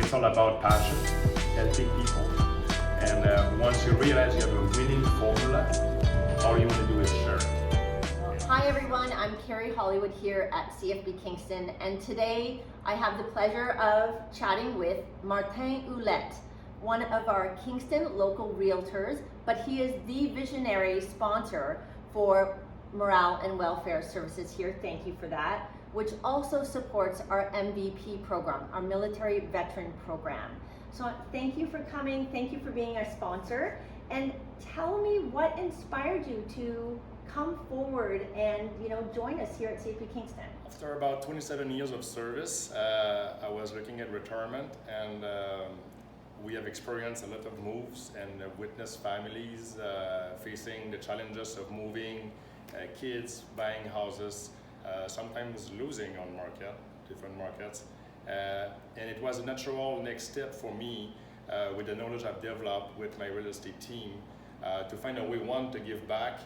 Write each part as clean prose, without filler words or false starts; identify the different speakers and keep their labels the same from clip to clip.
Speaker 1: It's all about passion, helping people. And once you realize you have a winning formula, all you want to do is share.
Speaker 2: Hi everyone, I'm Carrie Hollywood here at CFB Kingston, and today I have the pleasure of chatting with Martin Ouellet, one of our Kingston local realtors, but he is the visionary sponsor for Morale and Welfare Services here, thank you for that, which also supports our MVP program, our military veteran program. So thank you for coming, thank you for being our sponsor, and tell me what inspired you to come forward and join us here at CFB Kingston.
Speaker 1: After about 27 years of service, I was looking at retirement, and we have experienced a lot of moves and witnessed families facing the challenges of moving, kids buying houses, sometimes losing on different markets. And it was a natural next step for me with the knowledge I've developed with my real estate team to find a way, one, to give back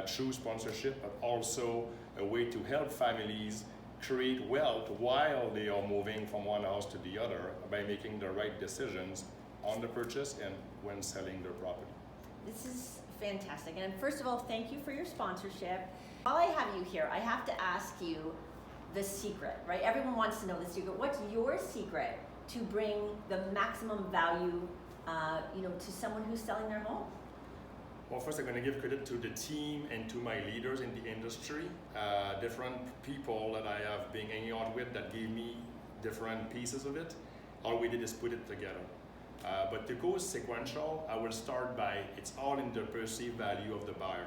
Speaker 1: through sponsorship, but also a way to help families create wealth while they are moving from one house to the other by making the right decisions on the purchase and when selling their property.
Speaker 2: This is fantastic. And first of all, thank you for your sponsorship. While I have you here, I have to ask you the secret, right? Everyone wants to know the secret. What's your secret to bring the maximum value to someone who's selling their home?
Speaker 1: Well, first I'm going to give credit to the team and to my leaders in the industry, different people that I have been hanging out with that gave me different pieces of it. All we did is put it together. But to go sequential, I will start by, it's all in the perceived value of the buyer.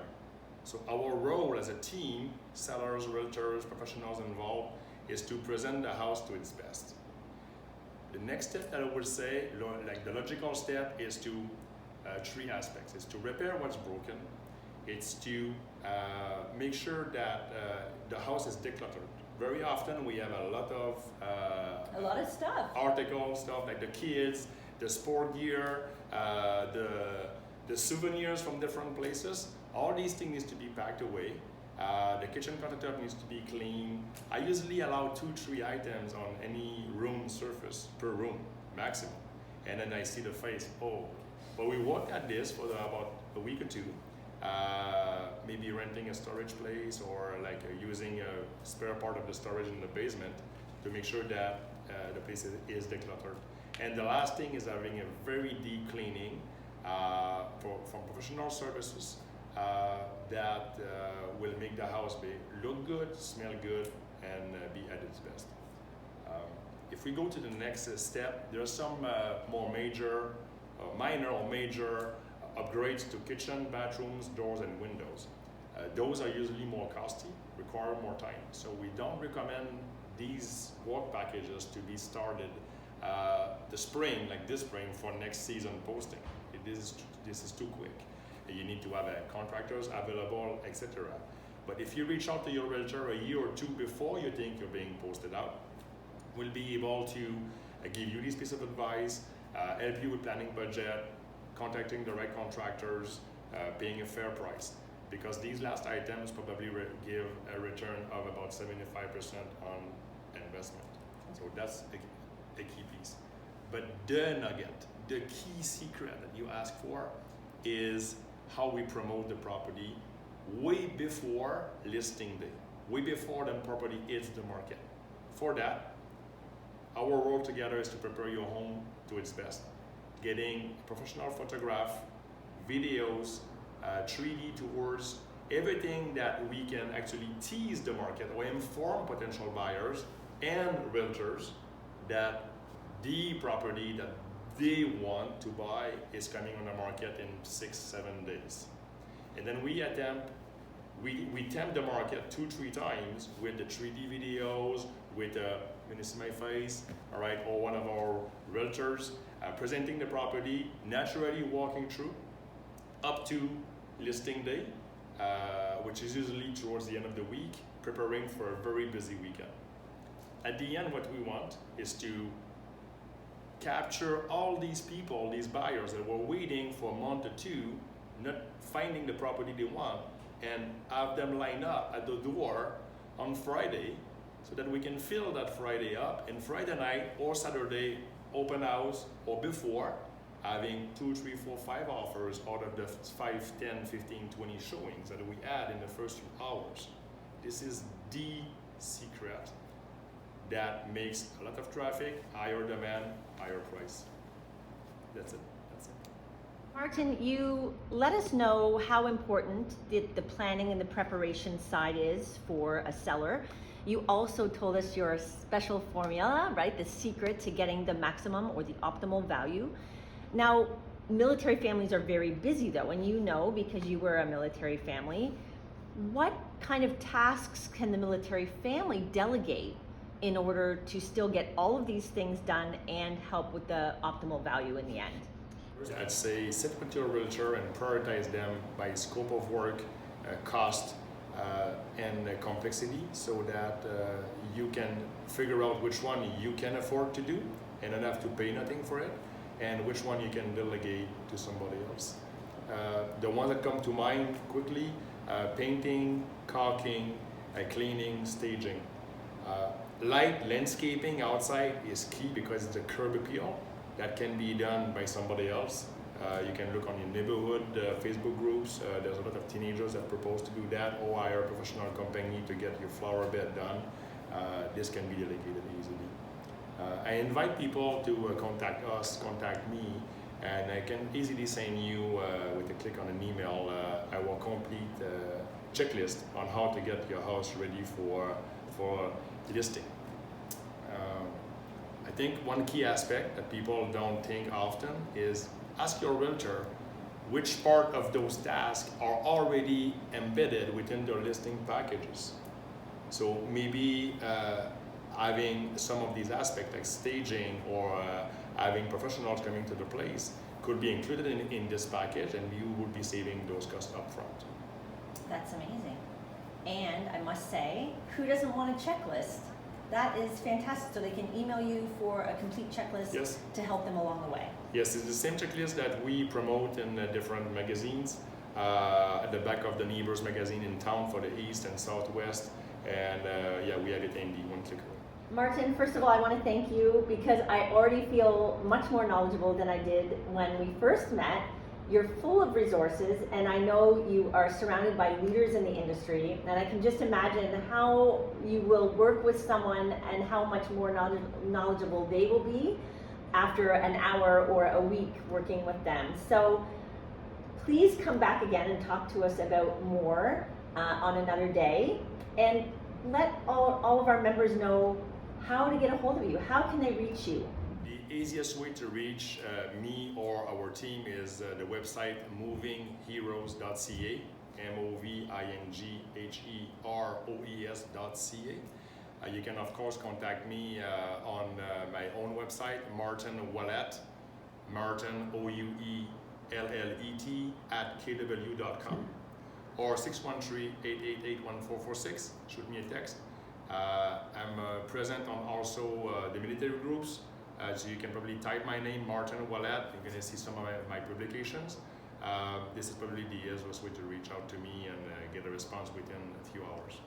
Speaker 1: So our role as a team, sellers, realtors, professionals involved, is to present the house to its best. The next step that I would say, like the logical step, is to three aspects. It's to repair what's broken. It's to make sure that the house is decluttered. Very often we have a lot of
Speaker 2: stuff.
Speaker 1: Articles, stuff like the kids, the sport gear, the souvenirs from different places. All these things needs to be packed away. The kitchen countertop needs to be clean. I usually allow 2-3 items on any room surface per room, maximum. And then I see the face, oh. But we worked at this for about a week or two, maybe renting a storage place or like using a spare part of the storage in the basement to make sure that the place is decluttered. And the last thing is having a very deep cleaning from professional services that will make the house look good, smell good, and be at its best. If we go to the next step, there are some minor or major upgrades to kitchen, bathrooms, doors, and windows. Those are usually more costly, require more time. So we don't recommend these work packages to be started this spring for next season posting. This is too quick. You need to have contractors available, etc. But if you reach out to your realtor a year or two before you think you're being posted out, we'll be able to give you this piece of advice, help you with planning budget, contacting the right contractors, paying a fair price. Because these last items probably give a return of about 75% on investment. So that's a key piece. But the nugget, the key secret that you ask for is how we promote the property way before listing day, way before the property hits the market. For that, our work together is to prepare your home to its best. Getting professional photograph, videos, 3D tours, everything that we can actually tease the market or inform potential buyers and realtors that the property that they want to buy is coming on the market in 6-7 days. And then we tempt the market 2-3 times with the 3D videos, with when you see my face, all right, or one of our realtors presenting the property, naturally walking through up to listing day, which is usually towards the end of the week, preparing for a very busy weekend. At the end, what we want is to capture all these people, these buyers that were waiting for a month or two, not finding the property they want, and have them line up at the door on Friday so that we can fill that Friday up, and Friday night or Saturday open house or before, having 2, 3, 4, 5 offers out of the 5, 10, 15, 20 showings that we had in the first few hours. This is the secret that makes a lot of traffic, higher demand, higher price. That's it.
Speaker 2: Martin, you let us know how important the planning and the preparation side is for a seller. You also told us your special formula, right? The secret to getting the maximum or the optimal value. Now, military families are very busy though, and you know because you were a military family. What kind of tasks can the military family delegate in order to still get all of these things done and help with the optimal value in the end?
Speaker 1: I'd say sit with your realtor and prioritize them by scope of work, cost, and complexity, so that you can figure out which one you can afford to do and not have to pay nothing for it, and which one you can delegate to somebody else. The ones that come to mind quickly, painting, caulking, cleaning, staging. Light landscaping outside is key because it's a curb appeal. That can be done by somebody else. You can look on your neighborhood Facebook groups. There's a lot of teenagers that propose to do that, or hire a professional company to get your flower bed done. This can be delegated easily. I invite people to contact me, and I can easily send you, with a click on an email, our complete checklist on how to get your house ready for listing. I think one key aspect that people don't think often is ask your realtor which part of those tasks are already embedded within their listing packages. So maybe having some of these aspects like staging or having professionals coming to the place could be included in this package, and you would be saving those costs up front.
Speaker 2: That's amazing. And I must say, who doesn't want a checklist? That is fantastic. So they can email you for a complete checklist.
Speaker 1: Yes.
Speaker 2: To help them along the way.
Speaker 1: Yes, it's the same checklist that we promote in different magazines. At the back of the Neighbors magazine in town for the East and Southwest. And we have it in the one click away.
Speaker 2: Martin, first of all, I want to thank you because I already feel much more knowledgeable than I did when we first met. You're full of resources, and I know you are surrounded by leaders in the industry, and I can just imagine how you will work with someone and how much more knowledgeable they will be after an hour or a week working with them. So please come back again and talk to us about more on another day, and let all of our members know how to get a hold of you. How can they reach you?
Speaker 1: The easiest way to reach me or our team is the website movingheroes.ca, movingheroes.ca. You can of course contact me on my own website, Martin Ouellet, Martin OUELLET @kw.com, or 613-888-1446. Shoot me a text. I'm present on also the military groups. So you can probably type my name, Martin Ouellet. You're going to see some of my publications. This is probably the easiest way to reach out to me and get a response within a few hours.